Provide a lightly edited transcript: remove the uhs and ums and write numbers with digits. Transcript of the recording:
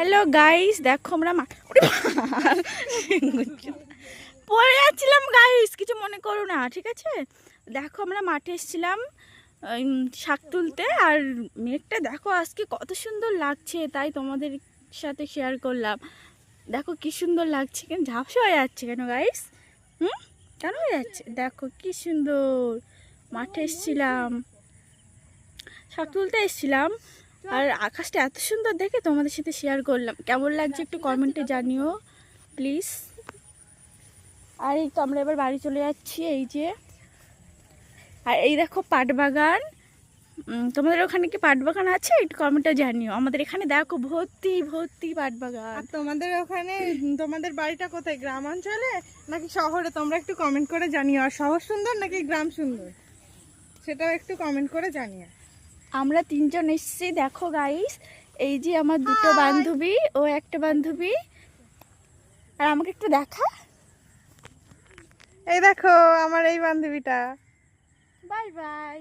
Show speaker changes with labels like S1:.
S1: Hello guys, দেখো আমরা পড়ে যাচ্ছিলাম গাইস, কিছু মনে করো না, ঠিক আছে? দেখো আমরা মাঠে এসেছিলাম শাক তুলতে, আর মেঘটা দেখো আজকে কত সুন্দর লাগছে, তাই তোমাদের সাথে শেয়ার করলাম। দেখো কি সুন্দর লাগছে, কেন ঝাপসা হয়ে যাচ্ছে কেন গাইস? কেন হয়ে যাচ্ছে? দেখো কি সুন্দর, মাঠে এসেছিলাম, শাক তুলতে এসেছিলাম, আর আকাশটা এত সুন্দর দেখে তোমাদের সাথে শেয়ার করলাম। কেমন লাগছে একটু কমেন্টে জানিও প্লিজ। আর এই তো আমরা এবার বাড়ি চলে যাচ্ছি, এই যে। আর এই দেখো পাট বাগান, তোমাদের ওখানে কি পাট বাগান আছে? একটু কমেন্টে জানিও। আমাদের এখানে দেখো ভর্তি ভর্তি পাট বাগান।
S2: আর তোমাদের ওখানে তোমাদের বাড়িটা কোথায়, গ্রাম অঞ্চলে নাকি শহরে? তোমরা একটু কমেন্ট করে জানিও। আর শহর সুন্দর নাকি গ্রাম সুন্দর, সেটাও একটু কমেন্ট করে জানিও।
S1: আমরা তিনজন এসেছি, দেখো গাইস। এই যে আমার দুটো বান্ধবী ও একটা বান্ধবী। আর আমাকে একটু দেখা।
S2: এই দেখো আমার এই বান্ধবীটা।
S1: Bye bye.